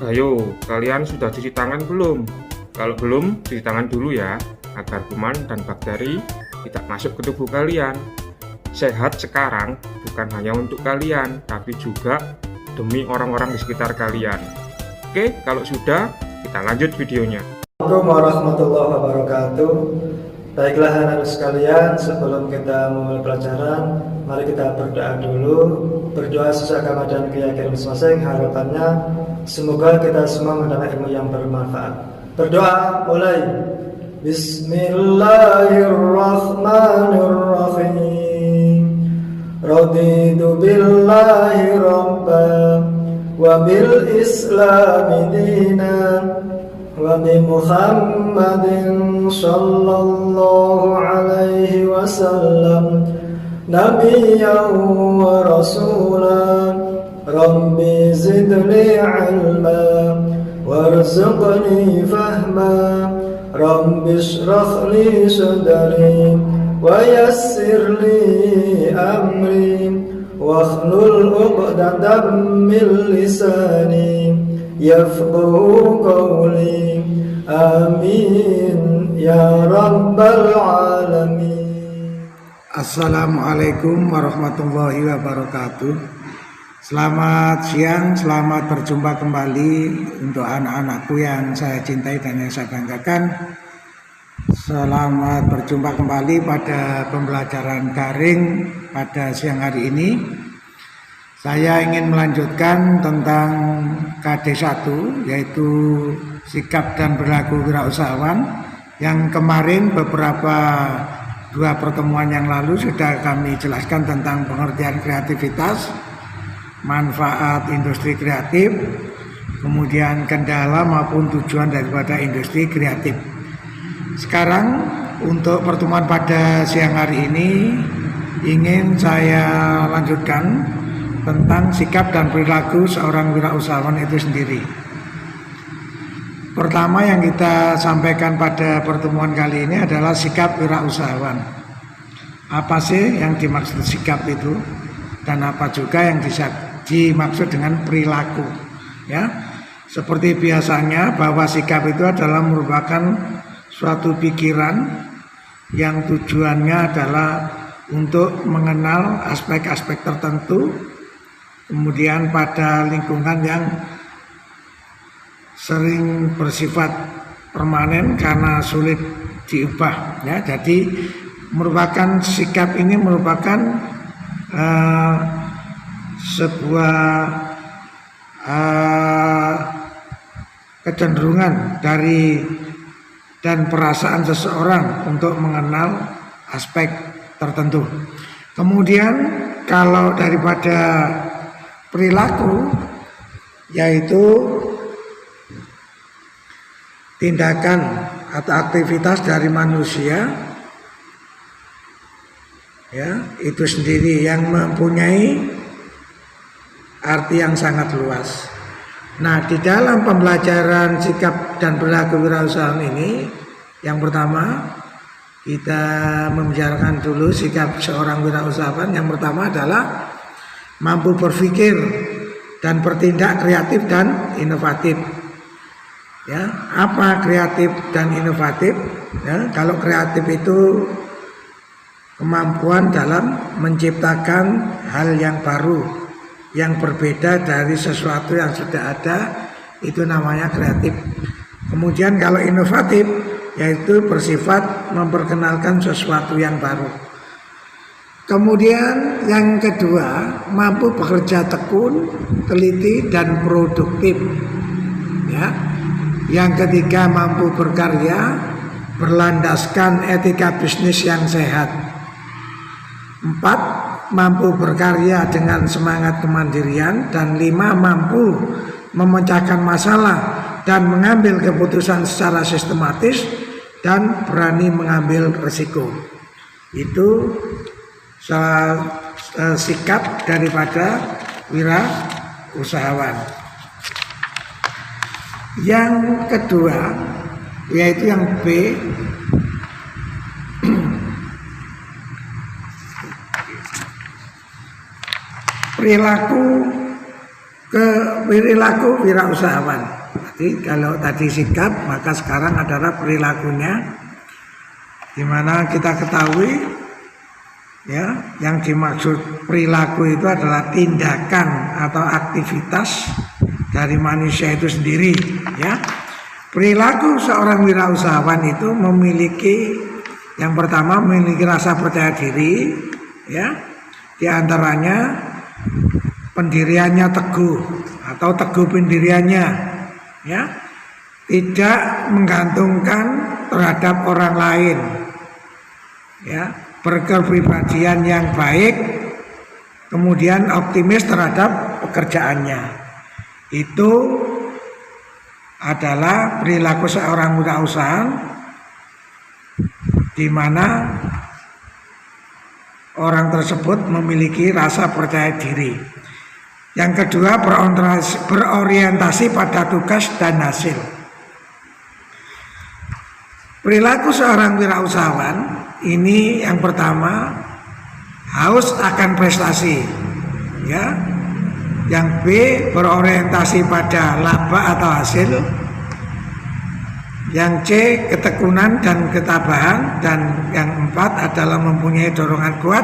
Ayo, kalian sudah cuci tangan belum? Kalau belum, cuci tangan dulu ya, agar kuman dan bakteri tidak masuk ke tubuh kalian. Sehat sekarang bukan hanya untuk kalian, tapi juga demi orang-orang di sekitar kalian. Oke, kalau sudah, kita lanjut videonya. Assalamualaikum warahmatullahi wabarakatuh. Baiklah anak-anak sekalian, sebelum kita memulai pelajaran, mari kita berdoa dulu. Berdoa sesuai agama dan keyakinan masing-masing. Harapannya semoga kita semua mendapat ilmu yang bermanfaat. Berdoa mulai. Bismillahirrahmanirrahim. Raditu billahi rabban wa bil islami dinan wa bi Muhammadin sallallahu alaihi wasallam nabiyyan wa rasulan. Rabbi zidni ilma warzuqni fahma. Rabbi shrah li sadri wa yassir li amri wakhlul 'uqdatam min lisani yafqahu qawli. Amin ya rabbal alamin. Assalamualaikum warahmatullahi wabarakatuh. Selamat siang, selamat berjumpa kembali untuk anak-anakku yang saya cintai dan yang saya banggakan. Selamat berjumpa kembali pada pembelajaran daring pada siang hari ini. Saya ingin melanjutkan tentang KD1, yaitu sikap dan perilaku wirausahawan, yang kemarin dua pertemuan yang lalu sudah kami jelaskan tentang pengertian kreativitas, manfaat industri kreatif, kemudian kendala maupun tujuan daripada industri kreatif. Sekarang untuk pertemuan pada siang hari ini ingin saya lanjutkan tentang sikap dan perilaku seorang wirausahawan itu sendiri. Pertama yang kita sampaikan pada pertemuan kali ini adalah sikap wirausahawan. Apa sih yang dimaksud sikap itu? Dan apa juga yang dimaksud dengan perilaku, ya. Seperti biasanya bahwa sikap itu adalah merupakan suatu pikiran yang tujuannya adalah untuk mengenal aspek-aspek tertentu, kemudian pada lingkungan yang sering bersifat permanen karena sulit diubah, ya. Jadi merupakan sikap ini merupakan sebuah kecenderungan dari dan perasaan seseorang untuk mengenal aspek tertentu. Kemudian kalau daripada perilaku, yaitu tindakan atau aktivitas dari manusia, ya, itu sendiri yang mempunyai arti yang sangat luas. Nah, di dalam pembelajaran sikap dan perilaku wirausahawan ini, yang pertama kita membicarakan dulu sikap seorang wirausahawan. Yang pertama adalah mampu berpikir dan bertindak kreatif dan inovatif. Ya, apa kreatif dan inovatif? Ya, kalau kreatif itu kemampuan dalam menciptakan hal yang baru, yang berbeda dari sesuatu yang sudah ada, itu namanya kreatif. Kemudian kalau inovatif, yaitu bersifat memperkenalkan sesuatu yang baru. Kemudian yang kedua, mampu bekerja tekun, teliti dan produktif. Ya. Yang ketiga, mampu berkarya berlandaskan etika bisnis yang sehat. 4, mampu berkarya dengan semangat kemandirian. Dan 5, mampu memecahkan masalah dan mengambil keputusan secara sistematis dan berani mengambil risiko. Itu sikap daripada wirausahawan. Yang kedua, yaitu yang B, perilaku ke perilaku wirausahawan. Jadi kalau tadi sikap, maka sekarang adalah perilakunya, di mana kita ketahui ya, yang dimaksud perilaku itu adalah tindakan atau aktivitas dari manusia itu sendiri ya. Perilaku seorang wirausahawan itu memiliki, yang pertama memiliki rasa percaya diri ya, di antaranya pendiriannya teguh atau teguh pendiriannya ya, tidak menggantungkan terhadap orang lain ya, berkepribadian yang baik, kemudian optimis terhadap pekerjaannya. Itu adalah perilaku seorang wirausahawan, di mana orang tersebut memiliki rasa percaya diri. Yang kedua, berorientasi pada tugas dan hasil. Perilaku seorang wirausahawan ini yang pertama, haus akan prestasi ya. Yang B, berorientasi pada laba atau hasil. Yang C, ketekunan dan ketabahan. Dan yang empat adalah mempunyai dorongan kuat,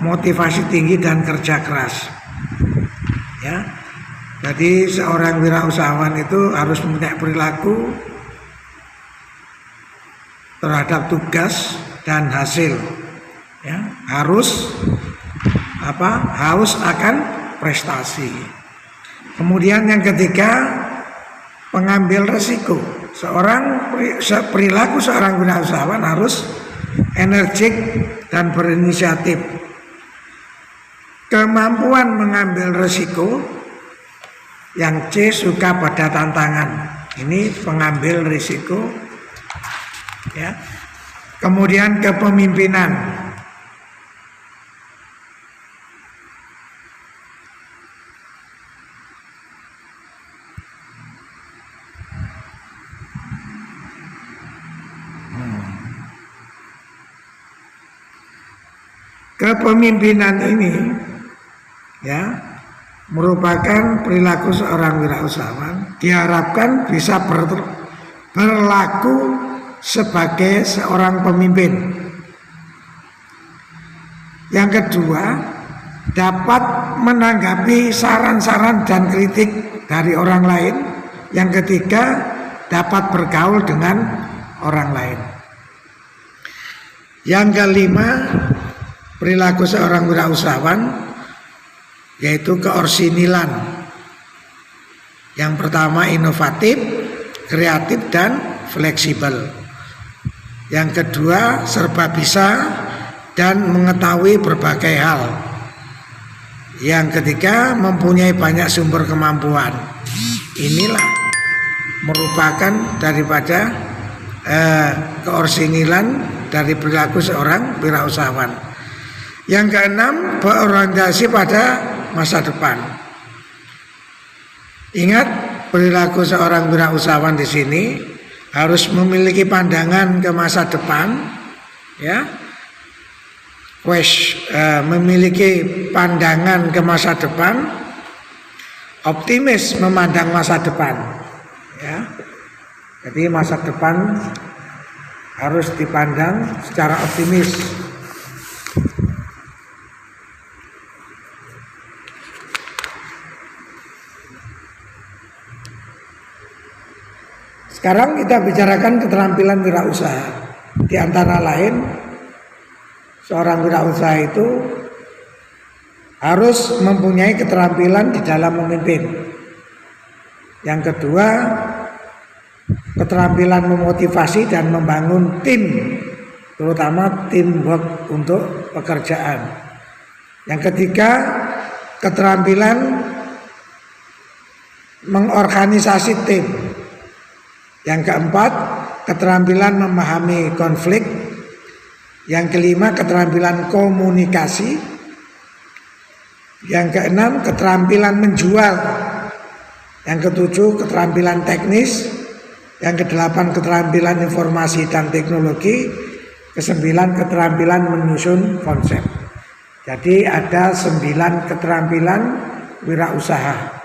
motivasi tinggi dan kerja keras ya. Jadi seorang wirausahawan itu harus mempunyai perilaku terhadap tugas dan hasil ya, harus haus akan prestasi. Kemudian yang ketiga, pengambil resiko. Perilaku seorang wirausahawan harus energik dan berinisiatif. Kemampuan mengambil resiko. Yang C, suka pada tantangan. Ini pengambil risiko ya. Kemudian kepemimpinan. Kepemimpinan ini ya merupakan perilaku seorang wirausahawan, diharapkan bisa berlaku sebagai seorang pemimpin. Yang kedua, dapat menanggapi saran-saran dan kritik dari orang lain. Yang ketiga, dapat bergaul dengan orang lain. Yang kelima, perilaku seorang wirausahawan yaitu keorsinilan. Yang pertama, inovatif, kreatif dan fleksibel. Yang kedua, serba bisa dan mengetahui berbagai hal. Yang ketiga, mempunyai banyak sumber kemampuan. Inilah merupakan daripada keorsinilan dari perilaku seorang wirausahawan. Yang keenam, berorientasi pada masa depan. Ingat, perilaku seorang wirausahawan di sini harus memiliki pandangan ke masa depan, ya. Memiliki pandangan ke masa depan, optimis memandang masa depan, ya. Jadi masa depan harus dipandang secara optimis. Sekarang kita bicarakan keterampilan wirausaha. Di antara lain, seorang wirausaha itu harus mempunyai keterampilan di dalam memimpin. Yang kedua, keterampilan memotivasi dan membangun tim, terutama teamwork untuk pekerjaan. Yang ketiga, keterampilan mengorganisasi tim. Yang keempat, keterampilan memahami konflik. Yang kelima, keterampilan komunikasi. Yang keenam, keterampilan menjual. Yang ketujuh, keterampilan teknis. Yang kedelapan, keterampilan informasi dan teknologi. Kesembilan, keterampilan menyusun konsep. Jadi ada 9 keterampilan wirausaha.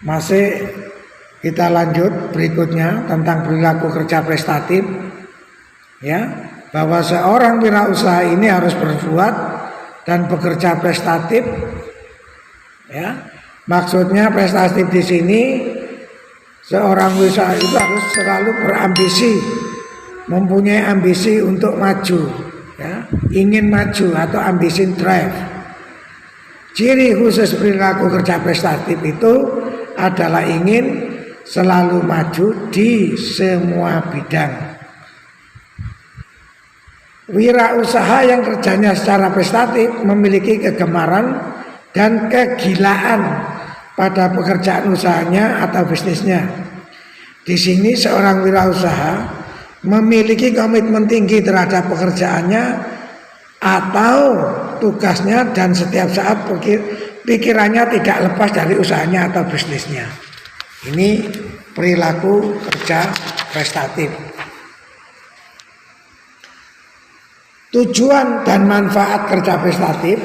Masih kita lanjut berikutnya tentang perilaku kerja prestatif, ya, bahwa seorang wirausaha ini harus berbuat dan bekerja prestatif, ya. Maksudnya prestatif di sini seorang wirausaha itu harus selalu berambisi, mempunyai ambisi untuk maju, ya, ingin maju atau ambisi drive. Ciri khusus perilaku kerja prestatif itu adalah ingin selalu maju di semua bidang. Wirausaha yang kerjanya secara prestatif memiliki kegemaran dan kegilaan pada pekerjaan usahanya atau bisnisnya. Di sini seorang wirausaha memiliki komitmen tinggi terhadap pekerjaannya atau tugasnya dan setiap saat pikirannya tidak lepas dari usahanya atau bisnisnya. Ini perilaku kerja prestatif. Tujuan dan manfaat kerja prestatif.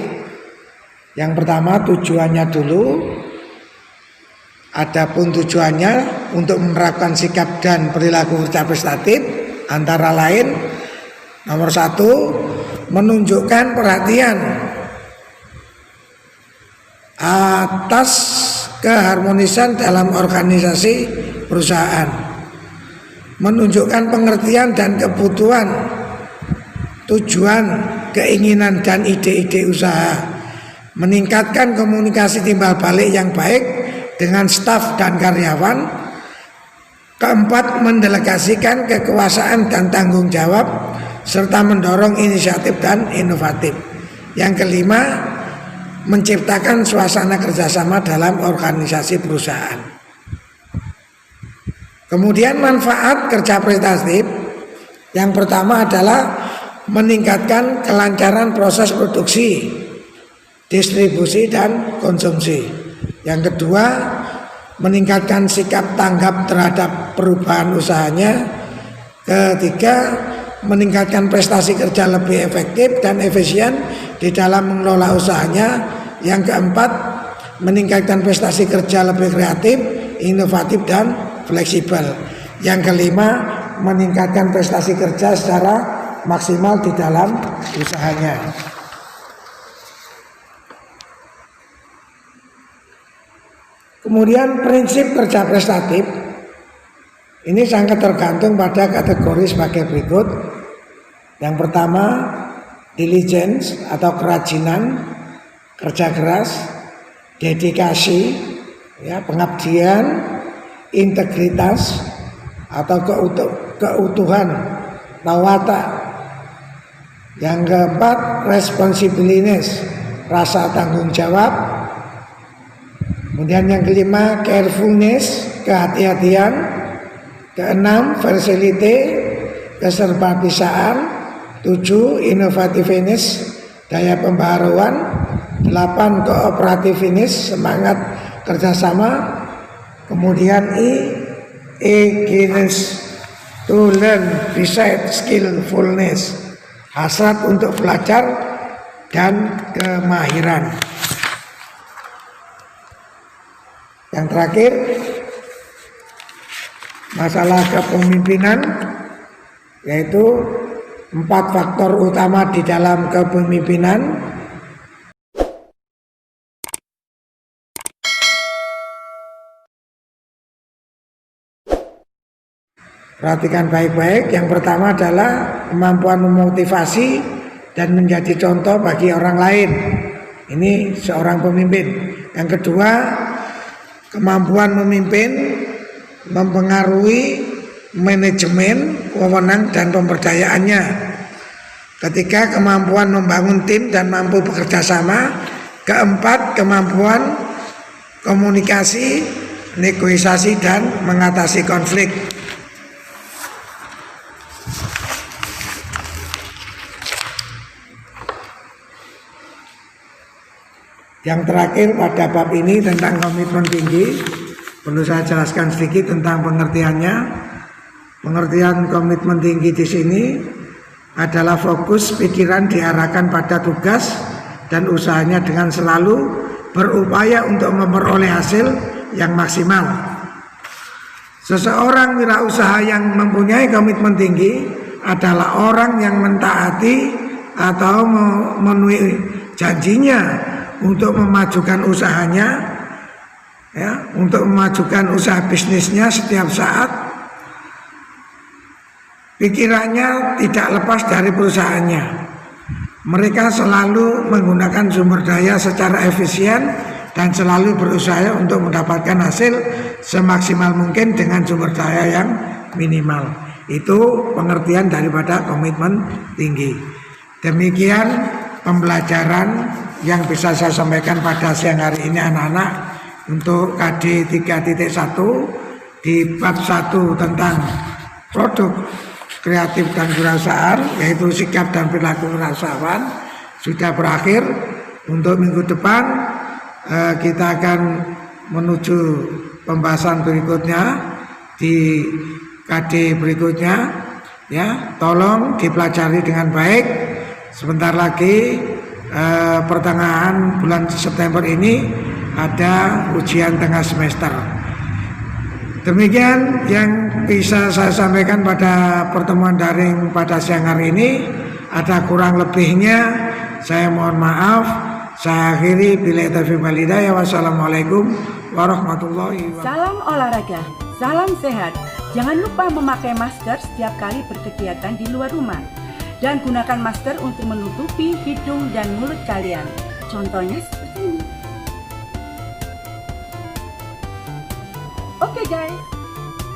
Yang pertama tujuannya dulu. Adapun tujuannya untuk menerapkan sikap dan perilaku kerja prestatif antara lain, nomor 1, menunjukkan perhatian atas keharmonisan dalam organisasi perusahaan, menunjukkan pengertian dan kebutuhan, tujuan, keinginan dan ide-ide usaha, meningkatkan komunikasi timbal balik yang baik dengan staf dan karyawan. Keempat, mendelegasikan kekuasaan dan tanggung jawab serta mendorong inisiatif dan inovatif. Yang kelima, menciptakan suasana kerjasama dalam organisasi perusahaan. Kemudian manfaat kerja prestatif yang pertama adalah meningkatkan kelancaran proses produksi, distribusi dan konsumsi. Yang kedua, meningkatkan sikap tanggap terhadap perubahan usahanya. Ketiga, meningkatkan prestasi kerja lebih efektif dan efisien di dalam mengelola usahanya. Yang keempat, meningkatkan prestasi kerja lebih kreatif, inovatif dan fleksibel. Yang kelima, meningkatkan prestasi kerja secara maksimal di dalam usahanya. Kemudian prinsip kerja prestatif ini sangat tergantung pada kategori sebagai berikut. Yang pertama, diligence atau kerajinan, kerja keras, dedikasi, ya, pengabdian, integritas atau keutuhan, tawata. Yang keempat, responsibility, rasa tanggung jawab. Kemudian yang kelima, carefulness, kehati-hatian. Keenam, versatility, keserbapisaan. 7, innovativeness, daya pembaharuan. 8, kooperativeness, semangat kerjasama. Kemudian eagerness to learn besides skillfulness, hasrat untuk belajar dan kemahiran. Yang terakhir, masalah kepemimpinan, yaitu 4 faktor utama di dalam kepemimpinan. Perhatikan baik-baik. Yang pertama adalah kemampuan memotivasi dan menjadi contoh bagi orang lain. Ini seorang pemimpin. Yang kedua, kemampuan memimpin, mempengaruhi manajemen, wewenang dan pemberdayaannya. Ketiga, kemampuan membangun tim dan mampu bekerja sama. Keempat, kemampuan komunikasi, negosiasi dan mengatasi konflik. Yang terakhir pada bab ini tentang komitmen tinggi, perlu saya jelaskan sedikit tentang pengertiannya. Pengertian komitmen tinggi di sini adalah fokus pikiran diarahkan pada tugas dan usahanya dengan selalu berupaya untuk memperoleh hasil yang maksimal. Seseorang wirausaha yang mempunyai komitmen tinggi adalah orang yang mentaati atau memenuhi janjinya untuk memajukan usahanya, ya, untuk memajukan usaha bisnisnya setiap saat. Pikirannya tidak lepas dari perusahaannya. Mereka selalu menggunakan sumber daya secara efisien dan selalu berusaha untuk mendapatkan hasil semaksimal mungkin dengan sumber daya yang minimal. Itu pengertian daripada komitmen tinggi. Demikian pembelajaran yang bisa saya sampaikan pada siang hari ini anak-anak untuk KD 3.1 di bab 1 tentang produk kreatif dan kewirausahaan, yaitu sikap dan perilaku kewirausahaan sudah berakhir. Untuk minggu depan kita akan menuju pembahasan berikutnya di KD berikutnya, ya. Tolong dipelajari dengan baik. Sebentar lagi pertengahan bulan September ini ada ujian tengah semester. Demikian yang bisa saya sampaikan pada pertemuan daring pada siang hari ini. Ada kurang lebihnya saya mohon maaf. Saya akhiri billahi taufiq wal hidayah. Wassalamualaikum warahmatullahi wabarakatuh. Salam olahraga, salam sehat. Jangan lupa memakai masker setiap kali berkegiatan di luar rumah. Dan gunakan masker untuk menutupi hidung dan mulut kalian. Contohnya seperti ini. Oke guys.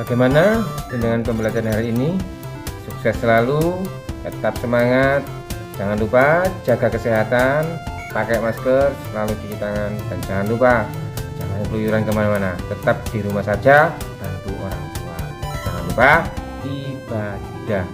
Bagaimana dengan pembelajaran hari ini? Sukses selalu, tetap semangat. Jangan lupa jaga kesehatan, pakai masker, selalu cuci tangan, dan jangan lupa jangan keluyuran kemana-mana. Tetap di rumah saja, bantu orang tua. Jangan lupa ibadah.